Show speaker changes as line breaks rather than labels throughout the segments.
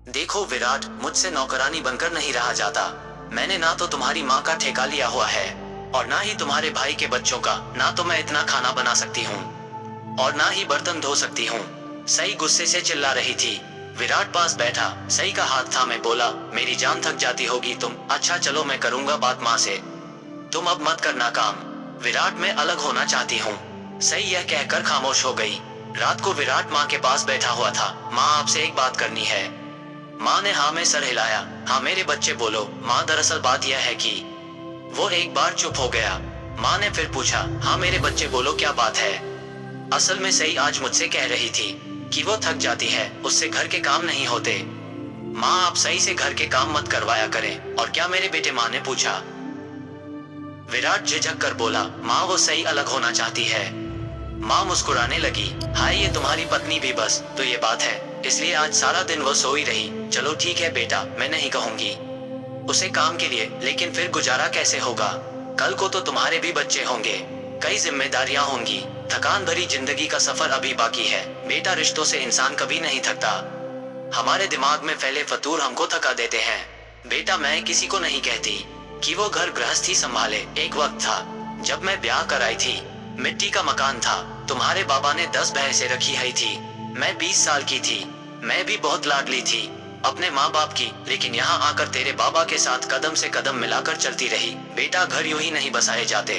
देखो विराट, मुझसे नौकरानी बनकर नहीं रहा जाता। मैंने ना तो तुम्हारी माँ का ठेका लिया हुआ है और ना ही तुम्हारे भाई के बच्चों का। ना तो मैं इतना खाना बना सकती हूँ और ना ही बर्तन धो सकती हूँ। सई गुस्से से चिल्ला रही थी। विराट पास बैठा सई का हाथ थामे बोला, मेरी जान थक जाती होगी तुम। अच्छा चलो मैं करूंगा बात माँ से, तुम अब मत करना काम। विराट मैं अलग होना चाहती हूँ। सई यह कहकर खामोश हो गई। रात को विराट माँ के पास बैठा हुआ था। माँ आपसे एक बात करनी है। माँ ने हाँ में सर हिलाया। हाँ मेरे बच्चे बोलो। माँ दरअसल बात यह है कि वो एक बार चुप हो गया। माँ ने फिर पूछा, हाँ मेरे बच्चे बोलो क्या बात है। असल में सई आज मुझसे कह रही थी कि वो थक जाती है, उससे घर के काम नहीं होते। माँ आप सई से घर के काम मत करवाया करें। और क्या मेरे बेटे, माँ ने पूछा। विराट झिझक कर बोला, माँ वो सई अलग होना चाहती है। माँ मुस्कुराने लगी, हाय ये तुम्हारी पत्नी भी बस तो ये बात है, इसलिए आज सारा दिन वो सोई रही। चलो ठीक है बेटा, मैं नहीं कहूंगी उसे काम के लिए, लेकिन फिर गुजारा कैसे होगा। कल को तो तुम्हारे भी बच्चे होंगे, कई जिम्मेदारियां होंगी। थकान भरी जिंदगी का सफर अभी बाकी है। बेटा रिश्तों से इंसान कभी नहीं थकता। हमारे दिमाग में फैले फतूर हमको थका देते हैं। बेटा मैं किसी को नहीं कहती कि वो घर गृहस्थी संभाले। एक वक्त था जब मैं ब्याह कराई थी, मिट्टी का मकान था। तुम्हारे बाबा ने 10 भैंसें रखी है थी। मैं 20 साल की थी। मैं भी बहुत लाडली थी अपने माँ बाप की, लेकिन यहाँ आकर तेरे बाबा के साथ कदम से कदम मिलाकर चलती रही। बेटा घर यूं ही नहीं बसाए जाते।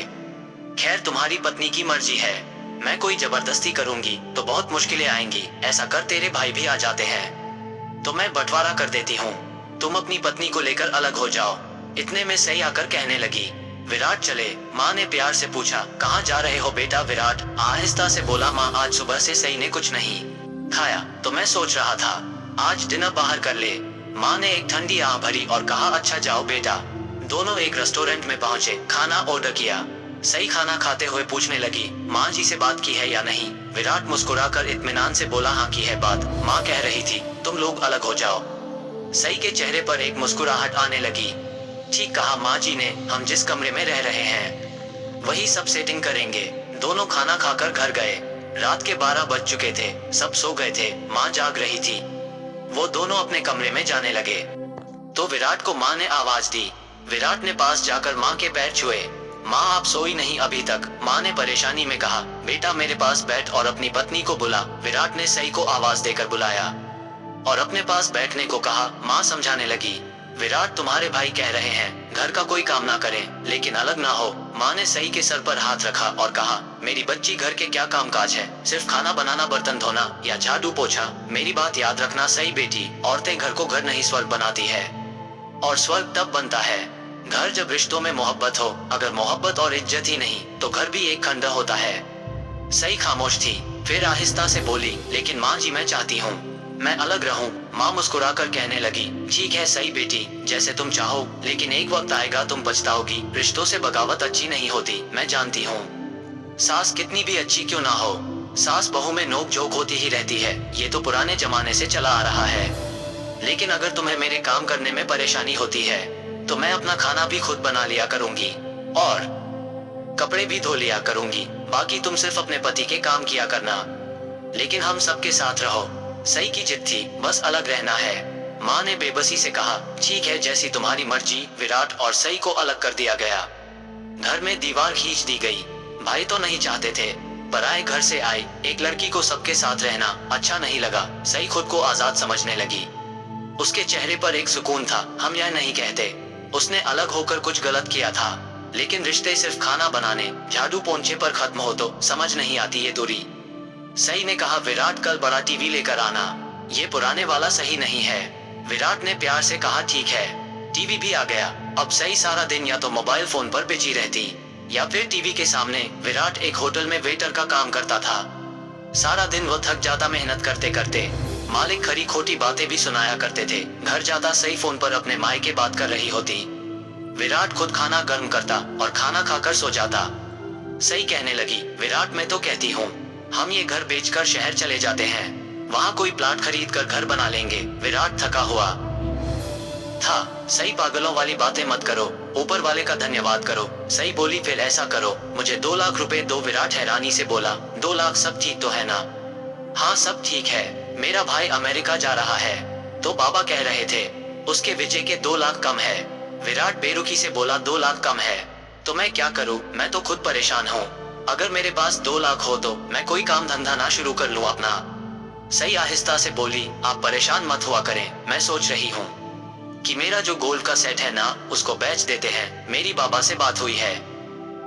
खैर तुम्हारी पत्नी की मर्जी है, मैं कोई जबरदस्ती करूंगी तो बहुत मुश्किलें आएंगी। ऐसा कर तेरे भाई भी आ जाते हैं तो मैं बंटवारा कर देती हूँ, तुम अपनी पत्नी को लेकर अलग हो जाओ। इतने में सई आकर कहने लगी, विराट चले। माँ ने प्यार से पूछा, कहाँ जा रहे हो बेटा। विराट आहिस्ता से बोला, माँ आज सुबह से सई ने कुछ नहीं खाया तो मैं सोच रहा था आज डिनर बाहर कर ले। माँ ने एक ठंडी आह भरी और कहा, अच्छा जाओ बेटा। दोनों एक रेस्टोरेंट में पहुंचे, खाना ऑर्डर किया। सई खाना खाते हुए पूछने लगी, माँ जी से बात की है या नहीं। विराट मुस्कुराकर इत्मीनान से बोला, हाँ की है बात। माँ कह रही थी तुम लोग अलग हो जाओ। सई के चेहरे पर एक मुस्कुराहट आने लगी। ठीक कहा माँ जी ने, हम जिस कमरे में रह रहे हैं वही सब सेटिंग करेंगे। दोनों खाना खाकर घर गए। रात के 12 बज चुके थे, सब सो गए थे। माँ जाग रही थी। वो दोनों अपने कमरे में जाने लगे तो विराट को माँ ने आवाज दी। विराट ने पास जाकर माँ के पैर छुए। माँ आप सोई नहीं अभी तक। माँ ने परेशानी में कहा, बेटा मेरे पास बैठ और अपनी पत्नी को बुला। विराट ने सई को आवाज देकर बुलाया और अपने पास बैठने को कहा। माँ समझाने लगी, विराट तुम्हारे भाई कह रहे हैं घर का कोई काम ना करें लेकिन अलग ना हो। माँ ने सई के सर पर हाथ रखा और कहा, मेरी बच्ची घर के क्या काम काज है, सिर्फ खाना बनाना, बर्तन धोना या झाड़ू पोछा। मेरी बात याद रखना सई बेटी, औरतें घर को घर नहीं स्वर्ग बनाती है। और स्वर्ग तब बनता है घर जब रिश्तों में मोहब्बत हो। अगर मोहब्बत और इज्जत ही नहीं तो घर भी एक खंडहर होता है। सई खामोश थी, फिर आहिस्ता से बोली, लेकिन माँ जी मैं चाहती हूँ मैं अलग रहूं। माँ मुस्कुराकर कहने लगी, ठीक है सई बेटी, जैसे तुम चाहो, लेकिन एक वक्त आएगा तुम पछताओगी। रिश्तों से बगावत अच्छी नहीं होती, मैं जानती हूँ। सास कितनी भी अच्छी क्यों ना हो, सास बहू में नोक झोंक होती ही रहती है। ये तो पुराने जमाने से चला आ रहा है। लेकिन अगर तुम्हें मेरे काम करने में परेशानी होती है तो मैं अपना खाना भी खुद बना लिया करूंगी और कपड़े भी धो लिया करूंगी। बाकी तुम सिर्फ अपने पति के काम किया करना, लेकिन हम सबके साथ रहो। सई की जिद थी, बस अलग रहना है। माँ ने बेबसी से कहा, ठीक है जैसी तुम्हारी मर्जी। विराट और सई को अलग कर दिया गया। घर में दीवार खींच दी गई। भाई तो नहीं चाहते थे, पराए घर से आई एक लड़की को सबके साथ रहना अच्छा नहीं लगा। सई खुद को आजाद समझने लगी। उसके चेहरे पर एक सुकून था। हम यह नहीं कहते उसने अलग होकर कुछ गलत किया था, लेकिन रिश्ते सिर्फ खाना बनाने, झाड़ू पोंछे पर खत्म हो तो समझ नहीं आती ये दूरी। सई ने कहा, विराट कल बड़ा टीवी लेकर आना, ये पुराने वाला सही नहीं है। विराट ने प्यार से कहा, ठीक है। टीवी भी आ गया। अब सई सारा दिन या तो मोबाइल फोन पर बिजी रहती या फिर टीवी के सामने। विराट एक होटल में वेटर का काम करता था। सारा दिन वो थक जाता मेहनत करते करते। मालिक खरी खोटी बातें भी सुनाया करते थे। घर जाता सई फोन पर अपने माई के बात कर रही होती। विराट खुद खाना गर्म करता और खाना खाकर सो जाता। सई कहने लगी, विराट मैं तो कहती हूँ हम ये घर बेचकर शहर चले जाते हैं, वहाँ कोई प्लाट खरीद कर घर बना लेंगे। विराट थका हुआ था। सई पागलों वाली बातें मत करो, ऊपर वाले का धन्यवाद करो। सई बोली, फिर ऐसा करो मुझे 2 लाख रुपए दो। विराट हैरानी से बोला, 2 लाख? सब ठीक तो है ना। हाँ सब ठीक है, मेरा भाई अमेरिका जा रहा है, तो बाबा कह रहे थे उसके विजय के 2 लाख कम है। विराट बेरुखी से बोला 2 लाख कम है तो मैं क्या करूं, मैं तो खुद परेशान हूं। अगर मेरे पास 2 लाख हो तो मैं कोई काम धंधा ना शुरू कर लूं अपना। सई आहिस्ता से बोली, आप परेशान मत हुआ करें, मैं सोच रही हूँ कि मेरा जो गोल्ड का सेट है ना उसको बेच देते हैं। मेरी बाबा से बात हुई है।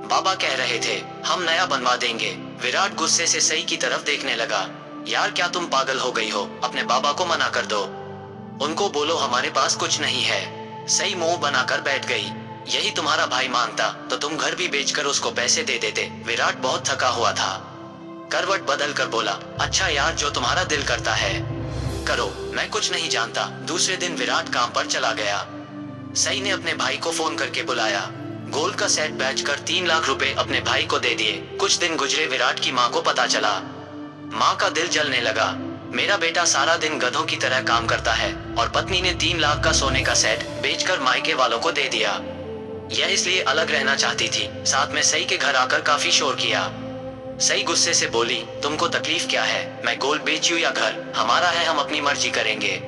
बाबा कह रहे थे हम नया बनवा देंगे। विराट गुस्से से सई की तरफ देखने लगा। यार क्या तुम पागल हो गई हो, अपने बाबा को मना कर दो, उनको बोलो हमारे पास कुछ नहीं है। सई मुंह बनाकर बैठ गई। यही तुम्हारा भाई मांगता तो तुम घर भी बेचकर उसको पैसे दे देते। विराट बहुत थका हुआ था, करवट बदल कर बोला, अच्छा यार जो तुम्हारा दिल करता है करो, मैं कुछ नहीं जानता। दूसरे दिन विराट काम पर चला गया। सई ने अपने भाई को फोन करके बुलाया। गोल्ड का सेट बेचकर 3 लाख रुपए अपने भाई को दे दिए। कुछ दिन गुजरे, विराट की माँ को पता चला। माँ का दिल जलने लगा। मेरा बेटा सारा दिन गधों की तरह काम करता है और पत्नी ने 3 लाख का सोने का सेट बेचकर मायके वालों को दे दिया। यह इसलिए अलग रहना चाहती थी। साथ में सई के घर आकर काफी शोर किया। सई गुस्से से बोली, तुमको तकलीफ क्या है, मैं गोल्ड बेचूं या घर, हमारा है, हम अपनी मर्जी करेंगे।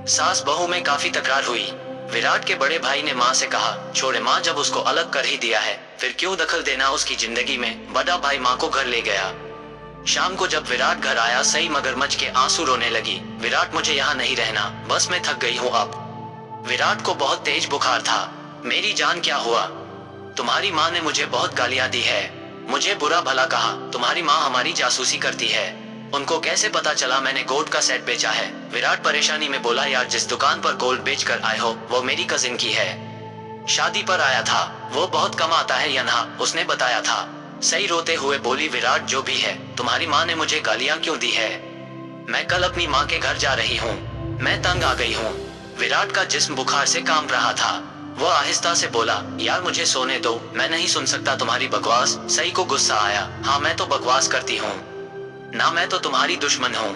सास बहू में काफी तकरार हुई। विराट के बड़े भाई ने माँ से कहा, छोड़े माँ, जब उसको अलग कर ही दिया है फिर क्यों दखल देना उसकी जिंदगी में। बड़ा भाई माँ को घर ले गया। शाम को जब विराट घर आया, सई मगरमच्छ के आंसू रोने लगी। विराट मुझे यहाँ नहीं रहना, बस मैं थक गई हूँ अब। विराट को बहुत तेज बुखार था। मेरी जान क्या हुआ, तुम्हारी माँ ने मुझे बहुत गालियां दी है, मुझे बुरा भला कहा। तुम्हारी माँ हमारी जासूसी करती है, उनको कैसे पता चला मैंने गोल्ड का सेट बेचा है। विराट परेशानी में बोला, यार जिस दुकान पर गोल्ड बेचकर आए हो वो मेरी कजिन की है, शादी पर आया था, वो बहुत कम आता है यहाँ, उसने बताया था। सई रोते हुए बोली, विराट जो भी है, तुम्हारी माँ ने मुझे गालियां क्यों दी है, मैं कल अपनी माँ के घर जा रही हूँ, मैं तंग आ गई हूँ। विराट का जिस्म बुखार से कांप रहा था। वो आहिस्ता से बोला, यार मुझे सोने दो, मैं नहीं सुन सकता तुम्हारी बकवास। सई को गुस्सा आया, हाँ मैं तो बकवास करती हूँ ना, मैं तो तुम्हारी दुश्मन हूँ,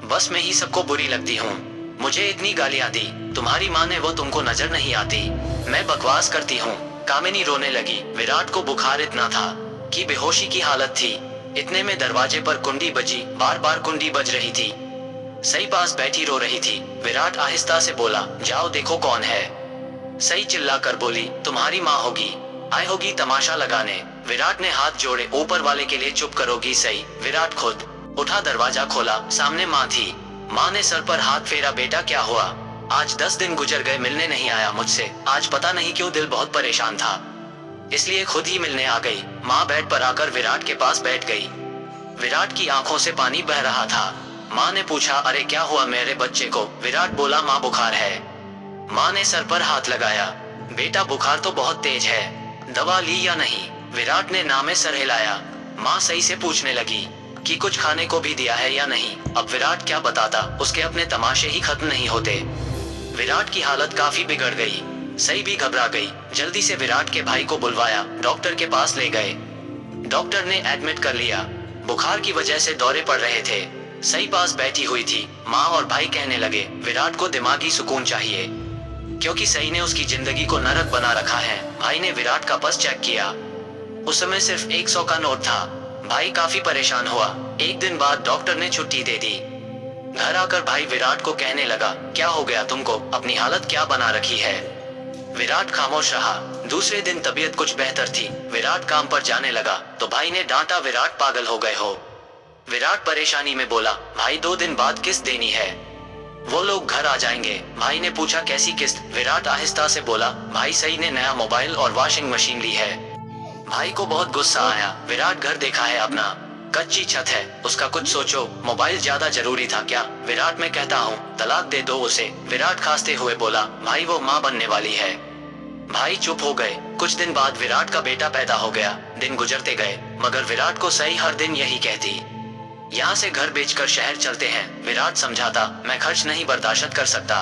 बस मैं ही सबको बुरी लगती हूँ, मुझे इतनी गालियां दी, तुम्हारी माँ ने, वो तुमको नजर नहीं आती, मैं बकवास करती हूँ। कामिनी रोने लगी। विराट को बुखार इतना था कि बेहोशी की हालत थी। इतने में दरवाजे पर कुंडी बजी, बार बार कुंडी बज रही थी। सई पास बैठी रो रही थी। विराट आहिस्ता से बोला, जाओ देखो कौन है। सई चिल्लाकर बोली, तुम्हारी माँ होगी, आई होगी तमाशा लगाने। विराट ने हाथ जोड़े, ऊपर वाले के लिए चुप करोगी सई। विराट खुद उठा, दरवाजा खोला, सामने माँ थी। माँ ने सर पर हाथ फेरा, बेटा क्या हुआ, आज 10 दिन गुजर गए, मिलने नहीं आया मुझसे, आज पता नहीं क्यों दिल बहुत परेशान था, इसलिए खुद ही मिलने आ गई। माँ बेड पर आकर विराट के पास बैठ गई। विराट की आंखों से पानी बह रहा था। माँ ने पूछा, अरे क्या हुआ मेरे बच्चे को। विराट बोला, माँ बुखार है। माँ ने सर पर हाथ लगाया, बेटा बुखार तो बहुत तेज है, दवा ली या नहीं। विराट ने ना में सर हिलाया। माँ सही से पूछने लगी कि कुछ खाने को भी दिया है या नहीं। अब विराट क्या बताता, उसके अपने तमाशे ही खत्म नहीं होते। विराट की हालत काफी बिगड़ गई। सई भी घबरा गई। जल्दी से विराट के भाई को बुलवाया, डॉक्टर के पास ले गए। डॉक्टर ने एडमिट कर लिया। बुखार की वजह से दौरे पड़ रहे थे। सई पास बैठी हुई थी। माँ और भाई कहने लगे, विराट को दिमागी सुकून चाहिए क्योंकि सई ने उसकी जिंदगी को नरक बना रखा है। भाई ने विराट का पर्स चेक किया, उस समय सिर्फ 100 का नोट था। भाई काफी परेशान हुआ। एक दिन बाद डॉक्टर ने छुट्टी दे दी। घर आकर भाई विराट को कहने लगा, क्या हो गया तुमको, अपनी हालत क्या बना रखी है। विराट खामोश रहा। दूसरे दिन तबीयत कुछ बेहतर थी। विराट काम पर जाने लगा तो भाई ने डांटा, विराट पागल हो गए हो। विराट परेशानी में बोला, भाई 2 दिन बाद किस्त देनी है, वो लोग घर आ जाएंगे। भाई ने पूछा, कैसी किस्त। विराट आहिस्ता से बोला, भाई सई ने नया मोबाइल और वॉशिंग मशीन ली है। भाई को बहुत गुस्सा आया। विराट घर देखा है अपना, कच्ची छत है, उसका कुछ सोचो, मोबाइल ज्यादा जरूरी था क्या। विराट मैं कहता हूँ तलाक दे दो उसे। विराट खांसते हुए बोला, भाई वो माँ बनने वाली है। भाई चुप हो गए। कुछ दिन बाद विराट का बेटा पैदा हो गया। दिन गुजरते गए मगर विराट को सई हर दिन यही कहती, यहाँ से घर बेचकर शहर चलते हैं। विराट समझाता, मैं खर्च नहीं बर्दाश्त कर सकता,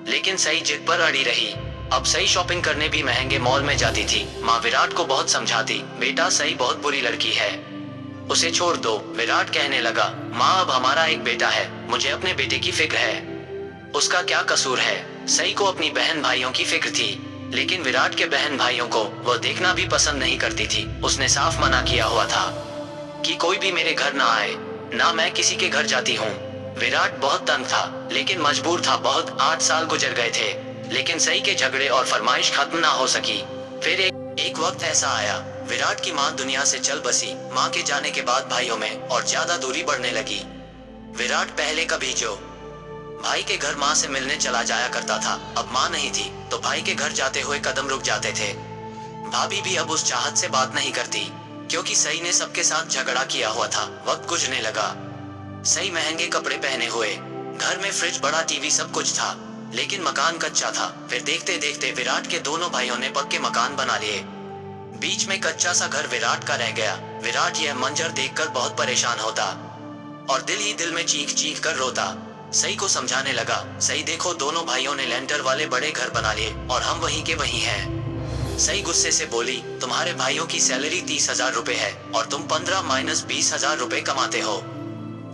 लेकिन सई जिद पर अड़ी रही। अब सई शॉपिंग करने भी महंगे मॉल में जाती थी। माँ विराट को बहुत समझाती, बेटा सई बहुत बुरी लड़की है, उसे छोड़ दो। विराट कहने लगा, माँ अब हमारा एक बेटा है, मुझे अपने बेटे की फिक्र है, उसका क्या कसूर है। सई को अपनी बहन भाइयों की फिक्र थी, लेकिन विराट के बहन भाइयों को वो देखना भी पसंद नहीं करती थी। उसने साफ मना किया हुआ था कि कोई भी मेरे घर ना आए, ना मैं किसी के घर जाती हूँ। विराट बहुत तंग था, लेकिन मजबूर था। बहुत 8 साल गुजर गए थे, लेकिन सई के झगड़े और फरमाइश खत्म ना हो सकी। फिर एक वक्त ऐसा आया, विराट की माँ दुनिया से चल बसी। माँ के जाने के बाद भाइयों में और ज्यादा दूरी बढ़ने लगी। विराट पहले कभी जो भाई के घर माँ से मिलने चला जाया करता था, अब माँ नहीं थी तो भाई के घर जाते हुए कदम रुक जाते थे। भाभी भी अब उस चाहत से बात नहीं करती, क्योंकि सई ने सबके साथ झगड़ा किया हुआ था। वक्त गुजरने लगा। सई महंगे कपड़े पहने हुए, घर में फ्रिज, बड़ा टीवी, सब कुछ था, लेकिन मकान कच्चा था। फिर देखते देखते विराट के दोनों भाइयों ने पक्के मकान बना लिए। बीच में कच्चा सा घर विराट का रह गया। विराट यह मंजर देखकर बहुत परेशान होता और दिल ही दिल में चीख चीख कर रोता। सई को समझाने लगा, सई देखो, दोनों भाइयों ने लेंटर वाले बड़े घर बना लिए और हम वहीं के वहीं हैं। सई गुस्से से बोली, तुम्हारे भाइयों की सैलरी 30,000 रुपए है और तुम 15 माइनस 20,000 रुपए कमाते हो।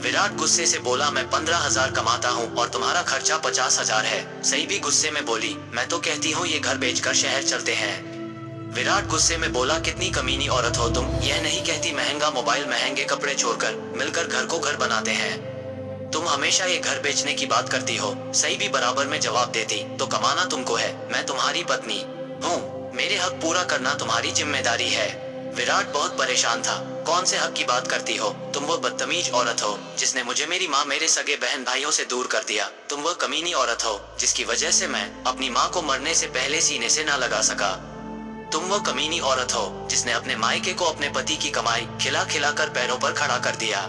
विराट गुस्से से बोला, मैं 15,000 कमाता हूँ और तुम्हारा खर्चा 50,000 है। सई भी गुस्से में बोली, मैं तो कहती हूँ ये घर बेचकर शहर चलते हैं। विराट गुस्से में बोला, कितनी कमीनी औरत हो तुम, यह नहीं कहती महंगा मोबाइल, महंगे कपड़े छोड़कर मिलकर घर को घर बनाते हैं। तुम हमेशा ये घर बेचने की बात करती हो। सई भी बराबर में जवाब देती, तो कमाना तुमको है, मैं तुम्हारी पत्नी हूँ, मेरे हक पूरा करना तुम्हारी जिम्मेदारी है। विराट बहुत परेशान था, कौन से हक की बात करती हो, तुम वो बदतमीज औरत हो जिसने मुझे, मेरी माँ, मेरे सगे बहन भाइयों से दूर कर दिया। तुम वो कमीनी औरत हो जिसकी वजह से मैं अपनी माँ को मरने से पहले सीने से ना लगा सका। तुम वो कमीनी औरत हो जिसने अपने मायके को अपने पति की कमाई खिला खिला कर पैरों पर खड़ा कर दिया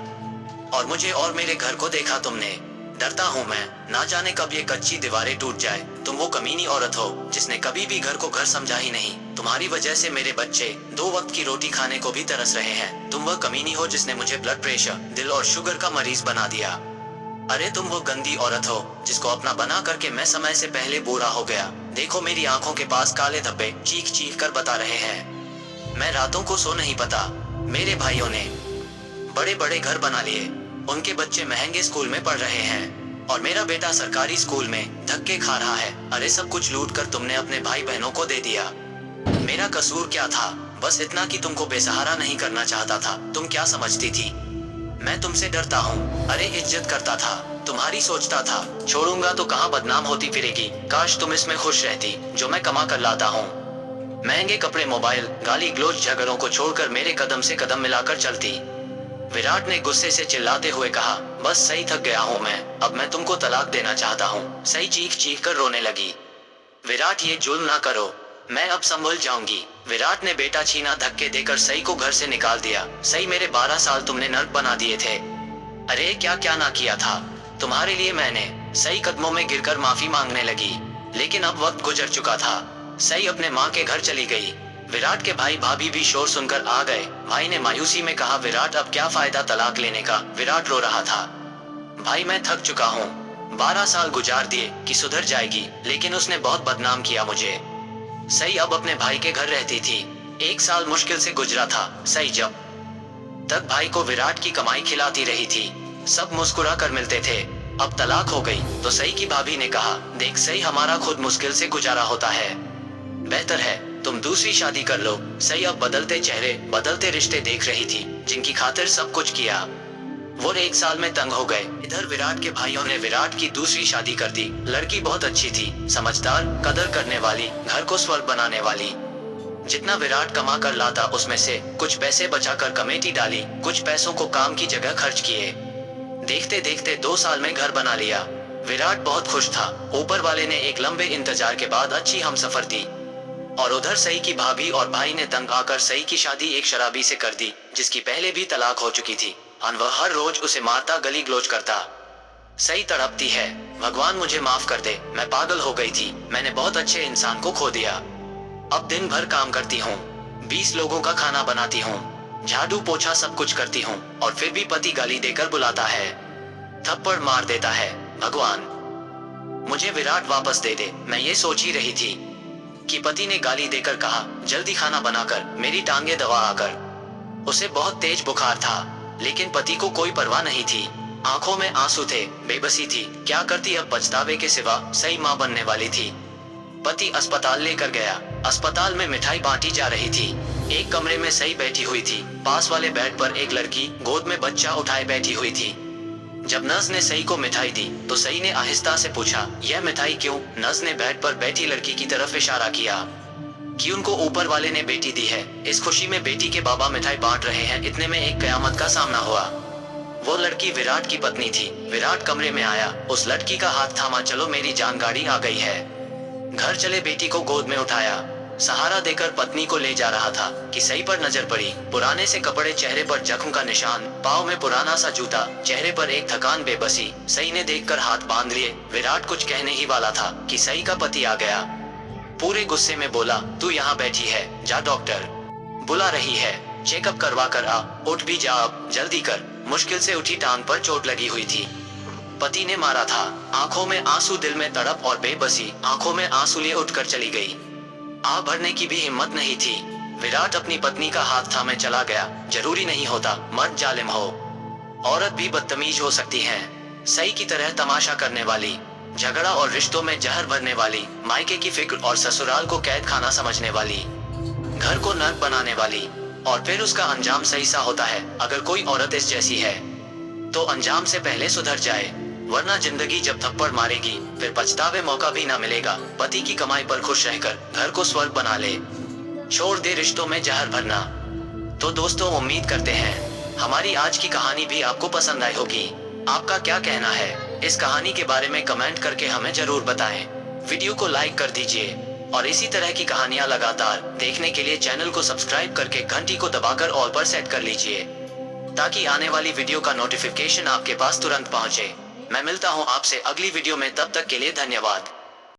और मुझे और मेरे घर को देखा तुमने। डरता हूँ मैं, ना जाने कब ये कच्ची दीवारें टूट जाए। तुम वो कमीनी औरत हो जिसने कभी भी घर को घर समझा ही नहीं। तुम्हारी वजह से मेरे बच्चे 2 वक्त की रोटी खाने को भी तरस रहे हैं। तुम वो कमीनी हो जिसने मुझे ब्लड प्रेशर, दिल और शुगर का मरीज बना दिया। अरे तुम वो गंदी औरत हो जिसको अपना बना करके मैं समय से पहले बूढ़ा हो गया। देखो मेरी आंखों के पास काले धब्बे चीख चीख कर बता रहे हैं। मैं रातों को सो नहीं पाता। मेरे भाइयों ने बड़े बड़े घर बना लिए, उनके बच्चे महंगे स्कूल में पढ़ रहे हैं और मेरा बेटा सरकारी स्कूल में धक्के खा रहा है। अरे सब कुछ लूट कर तुमने अपने भाई बहनों को दे दिया। मेरा कसूर क्या था? बस इतना कि तुमको बेसहारा नहीं करना चाहता था। तुम क्या समझती थी मैं तुमसे डरता हूँ? अरे इज्जत करता था, तुम्हारी सोचता था। छोड़ूंगा तो कहाँ बदनाम होती फिरेगी। काश तुम इसमें खुश रहती जो मैं कमा कर लाता हूँ। महंगे कपड़े, मोबाइल, गाली गलौज, झगड़ों को छोड़कर मेरे कदम से कदम मिलाकर चलती। विराट ने गुस्से से चिल्लाते हुए कहा, बस सही, थक गया हूँ मैं, अब मैं तुमको तलाक देना चाहता हूँ। सही चीख चीख कर रोने लगी। विराट ये जुल्म ना करो, मैं अब संभल जाऊंगी। विराट ने बेटा छीना, धक्के देकर सई को घर से निकाल दिया। सई, मेरे 12 साल तुमने नर्क बना दिए थे। अरे क्या क्या ना किया था तुम्हारे लिए मैंने। सई कदमों में गिरकर माफी मांगने लगी, लेकिन अब वक्त गुजर चुका था। सई अपने माँ के घर चली गई। विराट के भाई भाभी भी शोर सुनकर आ गए। भाई ने मायूसी में कहा, विराट अब क्या फायदा तलाक लेने का। विराट रो रहा था, भाई मैं थक चुका हूँ, 12 साल गुजार दिए कि सुधर जाएगी, लेकिन उसने बहुत बदनाम किया मुझे। सई अब अपने भाई के घर रहती थी। 1 साल मुश्किल से गुजरा था। सई जब तक भाई को विराट की कमाई खिलाती रही थी, सब मुस्कुरा कर मिलते थे। अब तलाक हो गई तो सई की भाभी ने कहा, देख सई, हमारा खुद मुश्किल से गुजारा होता है, बेहतर है तुम दूसरी शादी कर लो। सई अब बदलते चेहरे, बदलते रिश्ते देख रही थी, जिनकी खातिर सब कुछ किया। वो 1 साल में तंग हो गए। इधर विराट के भाइयों ने विराट की दूसरी शादी कर दी। लड़की बहुत अच्छी थी, समझदार, कदर करने वाली, घर को स्वर्ग बनाने वाली। जितना विराट कमा कर लाता उसमें से कुछ पैसे बचाकर कमेटी डाली, कुछ पैसों को काम की जगह खर्च किए। देखते देखते 2 साल में घर बना लिया। विराट बहुत खुश था। ऊपर वाले ने एक लंबे इंतजार के बाद अच्छी हमसफर दी। और उधर सई की भाभी और भाई ने तंग आकर सई की शादी एक शराबी से कर दी, जिसकी पहले भी तलाक हो चुकी थी। वह हर रोज उसे मारता, गली गलोच करता। सई तड़पती है, भगवान मुझे माफ कर दे, मैं पागल हो गई थी, मैंने बहुत अच्छे इंसान को खो दिया। अब दिन भर काम करती हूँ, 20 लोगों का खाना बनाती हूँ, झाड़ू पोछा सब कुछ करती हूँ, और फिर भी पति गाली देकर बुलाता है, थप्पड़ मार देता है। भगवान मुझे विराट वापस दे दे। मैं ये सोच ही रही थी कि पति ने गाली देकर कहा, जल्दी खाना बनाकर मेरी टांगे दबा आकर। उसे बहुत तेज बुखार था, लेकिन पति को कोई परवाह नहीं थी। आंखों में आंसू थे, बेबसी थी, क्या करती अब पछतावे के सिवा। सई मां बनने वाली थी। पति अस्पताल लेकर गया। अस्पताल में मिठाई बांटी जा रही थी। एक कमरे में सई बैठी हुई थी, पास वाले बेड पर एक लड़की गोद में बच्चा उठाए बैठी हुई थी। जब नर्स ने सई को मिठाई दी तो सई ने आहिस्ता से पूछा, यह मिठाई क्यों? नर्स ने बेड पर बैठी लड़की की तरफ इशारा किया कि उनको ऊपर वाले ने बेटी दी है। इस खुशी में बेटी के बाबा मिठाई बांट रहे हैं। इतने में एक कयामत का सामना हुआ। वो लड़की विराट की पत्नी थी। विराट कमरे में आया, उस लड़की का हाथ थामा। चलो मेरी जान, गाड़ी आ गई है। घर चले बेटी को गोद में उठाया, सहारा देकर पत्नी को ले जा रहा था कि सई पर नजर पड़ी। पुराने से कपड़े, चेहरे पर जख्म का निशान, पाँव में पुराना सा जूता, चेहरे पर एक थकान, बेबसी। सई ने देखकर हाथ बांध लिए। विराट कुछ कहने ही वाला था कि सई का पति आ गया। पूरे गुस्से में बोला, तू यहाँ बैठी है, जा, डॉक्टर बुला रही है, चेकअप करवा कर आ। उठ भी जा, अब जल्दी कर। मुश्किल से उठी, टांग पर चोट लगी हुई थी, पति ने मारा था। आंखों में आंसू, दिल में तड़प और बेबसी। आंखों में आंसू लिए उठकर चली गई। आ भरने की भी हिम्मत नहीं थी। विराट अपनी पत्नी का हाथ थामे चला गया। जरूरी नहीं होता मर्द जालिम हो, औरत भी बदतमीज हो सकती है। सई की तरह तमाशा करने वाली, झगड़ा और रिश्तों में जहर भरने वाली, मायके की फिक्र और ससुराल को कैद खाना समझने वाली, घर को नर्क बनाने वाली, और फिर उसका अंजाम सही सा होता है। अगर कोई औरत इस जैसी है तो अंजाम से पहले सुधर जाए, वरना जिंदगी जब थप्पड़ मारेगी फिर पछतावे मौका भी ना मिलेगा। पति की कमाई पर खुश रहकर घर को स्वर्ग बना ले, छोड़ दे रिश्तों में जहर भरना। तो दोस्तों, उम्मीद करते हैं हमारी आज की कहानी भी आपको पसंद आई होगी। आपका क्या कहना है इस कहानी के बारे में कमेंट करके हमें जरूर बताएं। वीडियो को लाइक कर दीजिए और इसी तरह की कहानियां लगातार देखने के लिए चैनल को सब्सक्राइब करके घंटी को दबाकर ऑल पर सेट कर लीजिए, ताकि आने वाली वीडियो का नोटिफिकेशन आपके पास तुरंत पहुंचे। मैं मिलता हूं आपसे अगली वीडियो में, तब तक के लिए धन्यवाद।